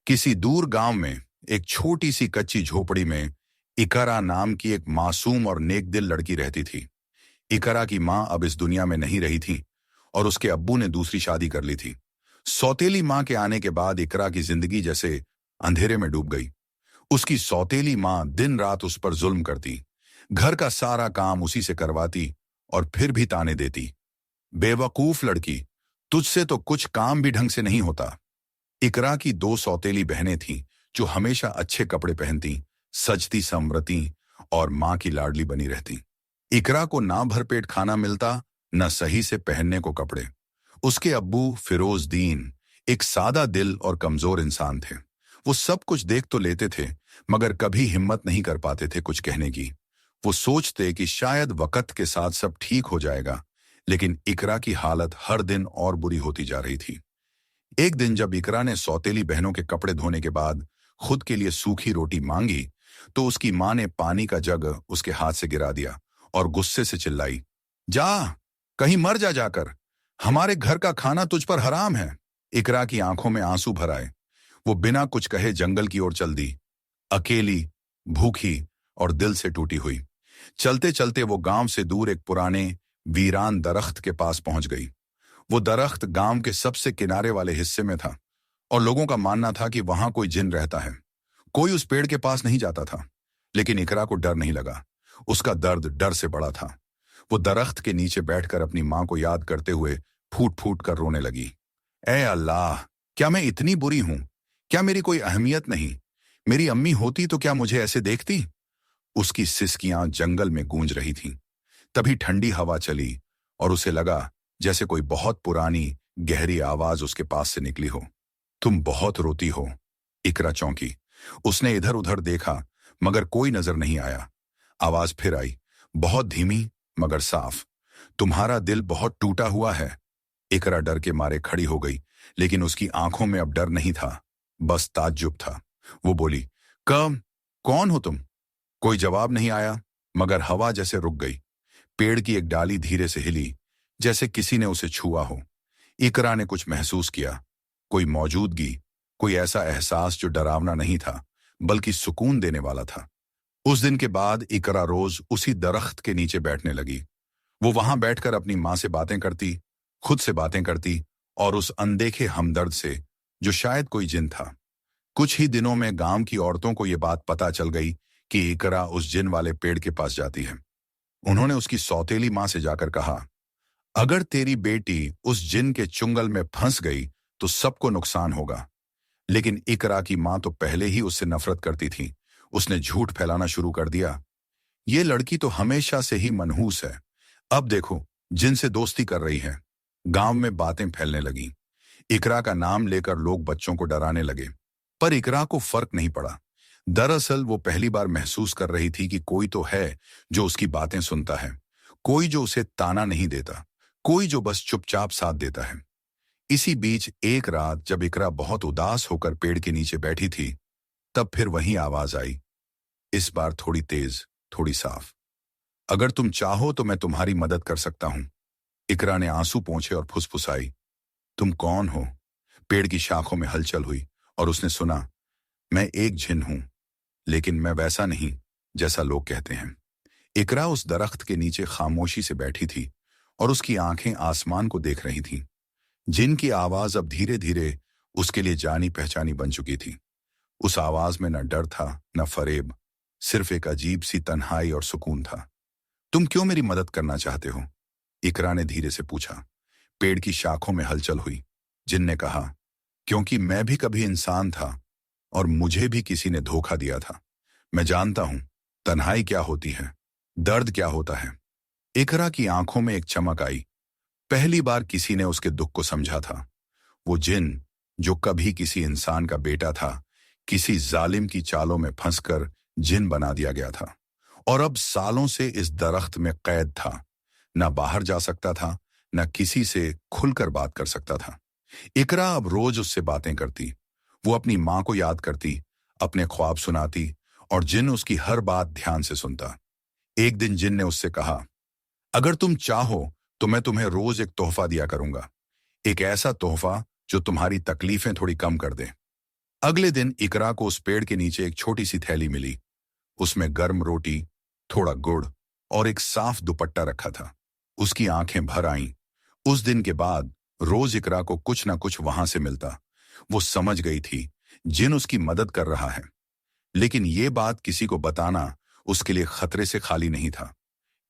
किसी दूर गांव में एक छोटी सी कच्ची झोपड़ी में इकरा नाम की एक मासूम और नेकदिल लड़की रहती थी। इकरा की मां अब इस दुनिया में नहीं रही थी और उसके अब्बू ने दूसरी शादी कर ली थी। सौतेली मां के आने के बाद इकरा की जिंदगी जैसे अंधेरे में डूब गई। उसकी सौतेली मां दिन रात उस पर जुल्म करती, घर का सारा काम उसी से करवाती और फिर भी ताने देती, बेवकूफ लड़की, तुझसे तो कुछ काम भी ढंग से नहीं होता। इकरा की दो सौतेली बहनें थीं जो हमेशा अच्छे कपड़े पहनती, सजती संवरती और मां की लाडली बनी रहती। इकरा को ना भरपेट खाना मिलता, न सही से पहनने को कपड़े। उसके अब्बू फिरोज दीन एक सादा दिल और कमजोर इंसान थे। वो सब कुछ देख तो लेते थे मगर कभी हिम्मत नहीं कर पाते थे कुछ कहने की। वो सोचते कि शायद वक्त के साथ सब ठीक हो जाएगा, लेकिन इकरा की हालत हर दिन और बुरी होती जा रही थी। एक दिन जब इकरा ने सौतेली बहनों के कपड़े धोने के बाद खुद के लिए सूखी रोटी मांगी, तो उसकी मां ने पानी का जग उसके हाथ से गिरा दिया और गुस्से से चिल्लाई, जा, कहीं मर जा जाकर, हमारे घर का खाना तुझ पर हराम है। इकरा की आंखों में आंसू भर आए। वो बिना कुछ कहे जंगल की ओर चल दी, अकेली, भूखी और दिल से टूटी हुई। चलते चलते वो गांव से दूर एक पुराने वीरान दरख्त के पास पहुंच गई। वो दरख्त गांव के सबसे किनारे वाले हिस्से में था और लोगों का मानना था कि वहां कोई जिन रहता है। कोई उस पेड़ के पास नहीं जाता था, लेकिन इकरा को डर नहीं लगा। उसका दर्द डर से बड़ा था। वो दरख्त के नीचे बैठकर अपनी मां को याद करते हुए फूट फूट कर रोने लगी। ए अल्लाह, क्या मैं इतनी बुरी हूं? क्या मेरी कोई अहमियत नहीं? मेरी अम्मी होती तो क्या मुझे ऐसे देखती? उसकी सिसकियां जंगल में गूंज रही थीं। तभी ठंडी हवा चली और उसे लगा जैसे कोई बहुत पुरानी गहरी आवाज उसके पास से निकली हो। तुम बहुत रोती हो। इकरा चौंकी। उसने इधर उधर देखा मगर कोई नजर नहीं आया। आवाज फिर आई, बहुत धीमी मगर साफ, तुम्हारा दिल बहुत टूटा हुआ है। इकरा डर के मारे खड़ी हो गई, लेकिन उसकी आंखों में अब डर नहीं था, बस ताज्जुब था। वो बोली, कौन हो तुम? कोई जवाब नहीं आया मगर हवा जैसे रुक गई। पेड़ की एक डाली धीरे से हिली, जैसे किसी ने उसे छुआ हो। इकरा ने कुछ महसूस किया, कोई मौजूदगी, कोई ऐसा एहसास जो डरावना नहीं था बल्कि सुकून देने वाला था। उस दिन के बाद इकरा रोज उसी दरख्त के नीचे बैठने लगी। वो वहां बैठकर अपनी मां से बातें करती, खुद से बातें करती और उस अनदेखे हमदर्द से जो शायद कोई जिन था। कुछ ही दिनों में गांव की औरतों को यह बात पता चल गई कि इकरा उस जिन वाले पेड़ के पास जाती है। उन्होंने उसकी सौतेली मां से जाकर कहा, अगर तेरी बेटी उस जिन के चुंगल में फंस गई तो सबको नुकसान होगा। लेकिन इकरा की मां तो पहले ही उससे नफरत करती थी। उसने झूठ फैलाना शुरू कर दिया, ये लड़की तो हमेशा से ही मनहूस है, अब देखो जिन से दोस्ती कर रही है। गांव में बातें फैलने लगी। इकरा का नाम लेकर लोग बच्चों को डराने लगे, पर इकरा को फर्क नहीं पड़ा। दरअसल वो पहली बार महसूस कर रही थी कि कोई तो है जो उसकी बातें सुनता है, कोई जो उसे ताना नहीं देता, कोई जो बस चुपचाप साथ देता है। इसी बीच एक रात जब इकरा बहुत उदास होकर पेड़ के नीचे बैठी थी, तब फिर वही आवाज आई, इस बार थोड़ी तेज, थोड़ी साफ। अगर तुम चाहो तो मैं तुम्हारी मदद कर सकता हूं। इकरा ने आंसू पोंछे और फुसफुसाई, तुम कौन हो? पेड़ की शाखों में हलचल हुई और उसने सुना, मैं एक जिन हूं, लेकिन मैं वैसा नहीं जैसा लोग कहते हैं। इकरा उस दरख्त के नीचे खामोशी से बैठी थी और उसकी आंखें आसमान को देख रही थीं। जिन की आवाज अब धीरे धीरे उसके लिए जानी पहचानी बन चुकी थी। उस आवाज में न डर था न फरेब, सिर्फ एक अजीब सी तन्हाई और सुकून था। तुम क्यों मेरी मदद करना चाहते हो? इकरा ने धीरे से पूछा। पेड़ की शाखों में हलचल हुई। जिन ने कहा, क्योंकि मैं भी कभी इंसान था और मुझे भी किसी ने धोखा दिया था। मैं जानता हूं तन्हाई क्या होती है, दर्द क्या होता है। इकरा की आंखों में एक चमक आई। पहली बार किसी ने उसके दुख को समझा था। वो जिन जो कभी किसी इंसान का बेटा था, किसी जालिम की चालों में फंसकर जिन बना दिया गया था और अब सालों से इस दरख्त में कैद था। न बाहर जा सकता था, न किसी से खुलकर बात कर सकता था। इकरा अब रोज उससे बातें करती। वो अपनी मां को याद करती, अपने ख्वाब सुनाती और जिन उसकी हर बात ध्यान से सुनता। एक दिन जिन ने उससे कहा, अगर तुम चाहो तो मैं तुम्हें रोज एक तोहफा दिया करूंगा, एक ऐसा तोहफा जो तुम्हारी तकलीफें थोड़ी कम कर दे। अगले दिन इकरा को उस पेड़ के नीचे एक छोटी सी थैली मिली। उसमें गर्म रोटी, थोड़ा गुड़ और एक साफ दुपट्टा रखा था। उसकी आंखें भर आईं। उस दिन के बाद रोज इकरा को कुछ ना कुछ वहां से मिलता। वो समझ गई थी जिन उसकी मदद कर रहा है, लेकिन ये बात किसी को बताना उसके लिए खतरे से खाली नहीं था।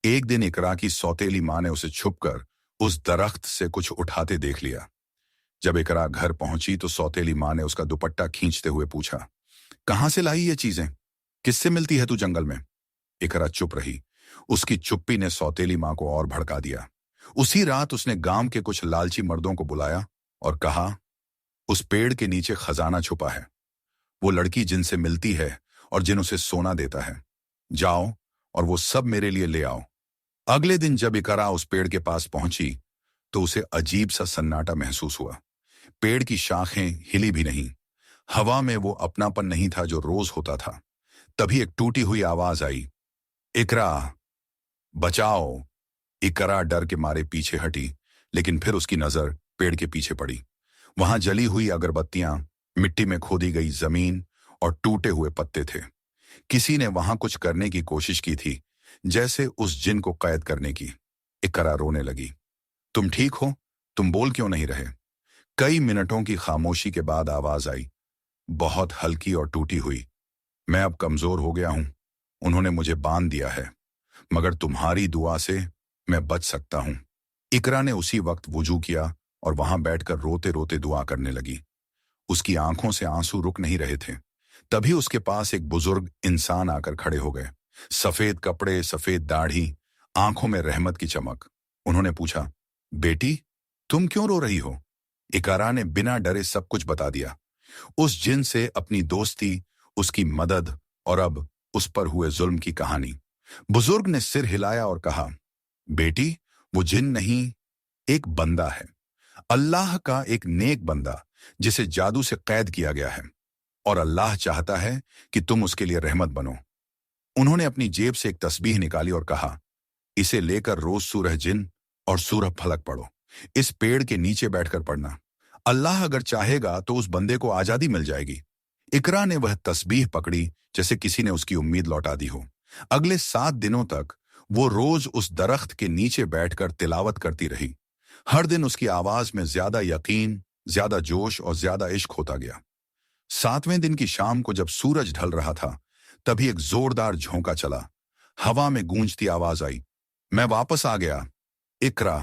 एक दिन इकरा की सौतेली माँ ने उसे छुपकर उस दरख्त से कुछ उठाते देख लिया। जब इकरा घर पहुंची तो सौतेली माँ ने उसका दुपट्टा खींचते हुए पूछा, कहां से लाई ये चीजें? किससे मिलती है तू जंगल में? इकरा चुप रही। उसकी चुप्पी ने सौतेली माँ को और भड़का दिया। उसी रात उसने गांव के कुछ लालची मर्दों को बुलाया और कहा, उस पेड़ के नीचे खजाना छुपा है। वो लड़की जिनसे मिलती है और जिन उसे सोना देता है, जाओ और वो सब मेरे लिए ले आओ। अगले दिन जब इकरा उस पेड़ के पास पहुंची तो उसे अजीब सा सन्नाटा महसूस हुआ। पेड़ की शाखें हिली भी नहीं। हवा में वो अपनापन नहीं था जो रोज होता था। तभी एक टूटी हुई आवाज आई, इकरा, बचाओ। इकरा डर के मारे पीछे हटी, लेकिन फिर उसकी नजर पेड़ के पीछे पड़ी। वहां जली हुई अगरबत्तियां, मिट्टी में खोदी गई जमीन और टूटे हुए पत्ते थे। किसी ने वहां कुछ करने की कोशिश की थी, जैसे उस जिन को कैद करने की। इकरा रोने लगी। तुम ठीक हो? तुम बोल क्यों नहीं रहे? कई मिनटों की खामोशी के बाद आवाज आई, बहुत हल्की और टूटी हुई, मैं अब कमजोर हो गया हूं। उन्होंने मुझे बांध दिया है, मगर तुम्हारी दुआ से मैं बच सकता हूं। इकरा ने उसी वक्त वुजू किया और वहां बैठकर रोते रोते दुआ करने लगी। उसकी आंखों से आंसू रुक नहीं रहे थे। तभी उसके पास एक बुजुर्ग इंसान आकर खड़े हो गए। सफेद कपड़े, सफेद दाढ़ी, आंखों में रहमत की चमक। उन्होंने पूछा, बेटी, तुम क्यों रो रही हो? इकरा ने बिना डरे सब कुछ बता दिया। उस जिन से अपनी दोस्ती, उसकी मदद और अब उस पर हुए जुल्म की कहानी। बुजुर्ग ने सिर हिलाया और कहा, बेटी, वो जिन नहीं, एक बंदा है, अल्लाह का एक नेक बंदा जिसे जादू से कैद किया गया है, और अल्लाह चाहता है कि तुम उसके लिए रहमत बनो। उन्होंने अपनी जेब से एक तस्बीह निकाली और कहा, इसे लेकर रोज सूरह जिन और सूरह फलक पढ़ो। इस पेड़ के नीचे बैठकर पढ़ना। अल्लाह अगर चाहेगा तो उस बंदे को आजादी मिल जाएगी। इकरा ने वह तस्बीह पकड़ी जैसे किसी ने उसकी उम्मीद लौटा दी हो। अगले 7 दिनों तक वो रोज उस दरख्त के नीचे बैठकर तिलावत करती रही। हर दिन उसकी आवाज में ज्यादा यकीन, ज्यादा जोश और ज्यादा इश्क होता गया। 7वें दिन की शाम को जब सूरज ढल रहा था, तभी एक जोरदार झोंका चला। हवा में गूंजती आवाज आई, मैं वापस आ गया। इकरा,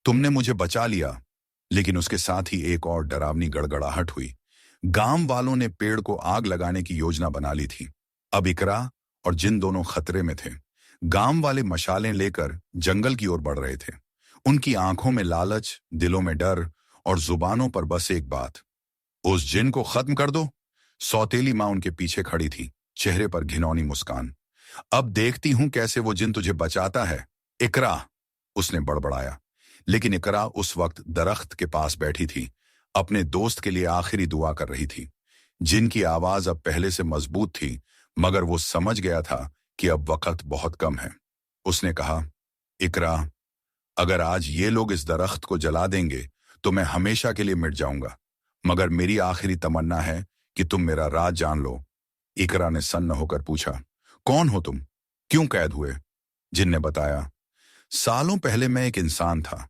तुमने मुझे बचा लिया। लेकिन उसके साथ ही एक और डरावनी गड़गड़ाहट हुई। गांव वालों ने पेड़ को आग लगाने की योजना बना ली थी। अब इकरा और जिन दोनों खतरे में थे। गांव वाले मशालें लेकर जंगल की ओर बढ़ रहे थे। उनकी आंखों में लालच, दिलों में डर और जुबानों पर बस एक बात, उस जिन को खत्म कर दो। सौतेली मां उनके पीछे खड़ी थी, चेहरे पर घिनौनी मुस्कान। अब देखती हूं कैसे वो जिन तुझे बचाता है, इकरा, उसने बड़बड़ाया। लेकिन इकरा उस वक्त दरख्त के पास बैठी थी, अपने दोस्त के लिए आखिरी दुआ कर रही थी। जिन की आवाज अब पहले से मजबूत थी, मगर वो समझ गया था कि अब वक्त बहुत कम है। उसने कहा, इकरा, अगर आज ये लोग इस दरख्त को जला देंगे तो मैं हमेशा के लिए मिट जाऊंगा, मगर मेरी आखिरी तमन्ना है कि तुम मेरा राज जान लो। इकरा ने सन्न होकर पूछा, कौन हो तुम? क्यों कैद हुए? जिन ने बताया, सालों पहले मैं एक इंसान था,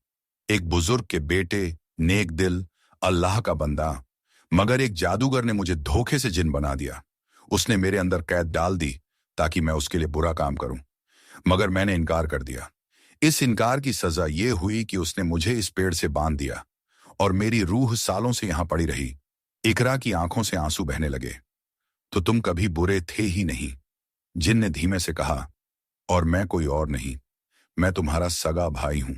एक बुजुर्ग के बेटे, नेक दिल, अल्लाह का बंदा, मगर एक जादूगर ने मुझे धोखे से जिन बना दिया। उसने मेरे अंदर कैद डाल दी ताकि मैं उसके लिए बुरा काम करूं, मगर मैंने इनकार कर दिया। इस इनकार की सजा ये हुई कि उसने मुझे इस पेड़ से बांध दिया और मेरी रूह सालों से यहां पड़ी रही। इकरा की आंखों से आंसू बहने लगे। तो तुम कभी बुरे थे ही नहीं, जिन ने धीमे से कहा, और मैं कोई और नहीं, मैं तुम्हारा सगा भाई हूं,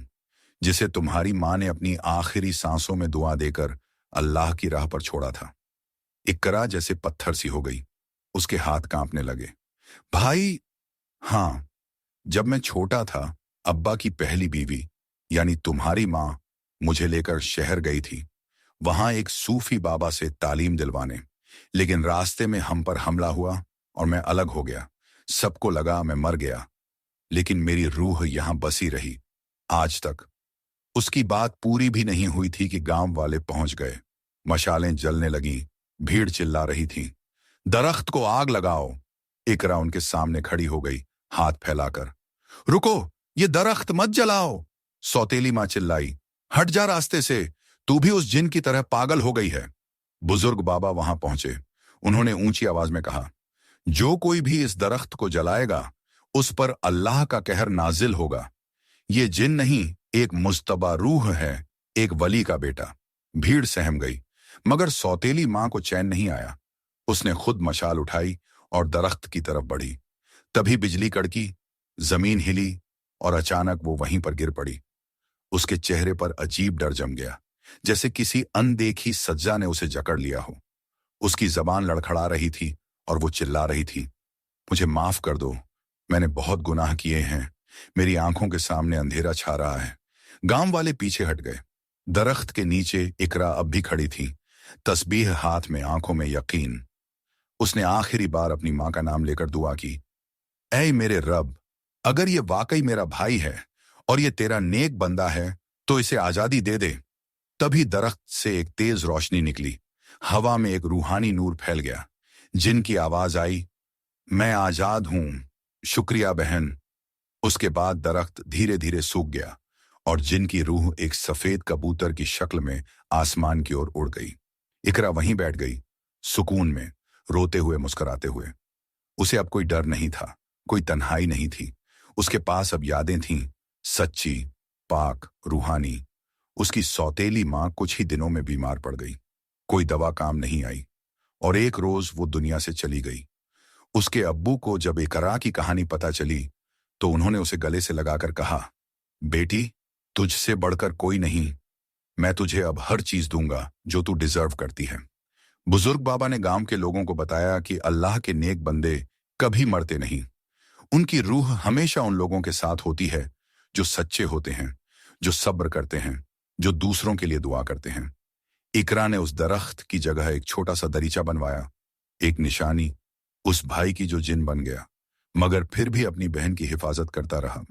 जिसे तुम्हारी मां ने अपनी आखिरी सांसों में दुआ देकर अल्लाह की राह पर छोड़ा था। इकरा जैसे पत्थर सी हो गई, उसके हाथ कांपने लगे। भाई, हां, जब मैं छोटा था, अब्बा की पहली बीवी यानी तुम्हारी मां मुझे लेकर शहर गई थी, वहां एक सूफी बाबा से तालीम दिलवाने। लेकिन रास्ते में हम पर हमला हुआ और मैं अलग हो गया। सबको लगा मैं मर गया, लेकिन मेरी रूह यहां बसी रही आज तक। उसकी बात पूरी भी नहीं हुई थी कि गांव वाले पहुंच गए। मशालें जलने लगीं, भीड़ चिल्ला रही थी, दरख्त को आग लगाओ। इकरा उनके सामने खड़ी हो गई, हाथ फैलाकर। रुको, ये दरख्त मत जलाओ। सौतेली मां चिल्लाई, हट जा रास्ते से, तू भी उस जिन की तरह पागल हो गई है। बुजुर्ग बाबा वहां पहुंचे। उन्होंने ऊंची आवाज में कहा, जो कोई भी इस दरख्त को जलाएगा उस पर अल्लाह का कहर नाजिल होगा। ये जिन नहीं, एक मुस्तबा रूह है, एक वली का बेटा। भीड़ सहम गई, मगर सौतेली मां को चैन नहीं आया। उसने खुद मशाल उठाई और दरख्त की तरफ बढ़ी। तभी बिजली कड़की, जमीन हिली और अचानक वो वहीं पर गिर पड़ी। उसके चेहरे पर अजीब डर जम गया, जैसे किसी अनदेखी सज्जा ने उसे जकड़ लिया हो। उसकी जबान लड़खड़ा रही थी और वो चिल्ला रही थी, मुझे माफ कर दो, मैंने बहुत गुनाह किए हैं, मेरी आंखों के सामने अंधेरा छा रहा है। गांव वाले पीछे हट गए। दरख्त के नीचे इकरा अब भी खड़ी थी, तस्बीह हाथ में, आंखों में यकीन। उसने आखिरी बार अपनी मां का नाम लेकर दुआ की, ऐ मेरे रब, अगर ये वाकई मेरा भाई है और ये तेरा नेक बंदा है तो इसे आजादी दे दे। तभी दरख्त से एक तेज रोशनी निकली, हवा में एक रूहानी नूर फैल गया। जिनकी आवाज आई, मैं आजाद हूं, शुक्रिया बहन। उसके बाद दरख्त धीरे धीरे सूख गया और जिनकी रूह एक सफेद कबूतर की शक्ल में आसमान की ओर उड़ गई। इकरा वहीं बैठ गई, सुकून में, रोते हुए, मुस्कुराते हुए। उसे अब कोई डर नहीं था, कोई तन्हाई नहीं थी। उसके पास अब यादें थीं, सच्ची, पाक, रूहानी। उसकी सौतेली मां कुछ ही दिनों में बीमार पड़ गई। कोई दवा काम नहीं आई और एक रोज वो दुनिया से चली गई। उसके अब्बू को जब इकरा की कहानी पता चली तो उन्होंने उसे गले से लगाकर कहा, बेटी, तुझसे बढ़कर कोई नहीं, मैं तुझे अब हर चीज दूंगा जो तू डिजर्व करती है। बुजुर्ग बाबा ने गांव के लोगों को बताया कि अल्लाह के नेक बंदे कभी मरते नहीं। उनकी रूह हमेशा उन लोगों के साथ होती है जो सच्चे होते हैं, जो सब्र करते हैं, जो दूसरों के लिए दुआ करते हैं। इकरा ने उस दरख्त की जगह एक छोटा सा दरीचा बनवाया, एक निशानी, उस भाई की जो जिन बन गया, मगर फिर भी अपनी बहन की हिफाजत करता रहा।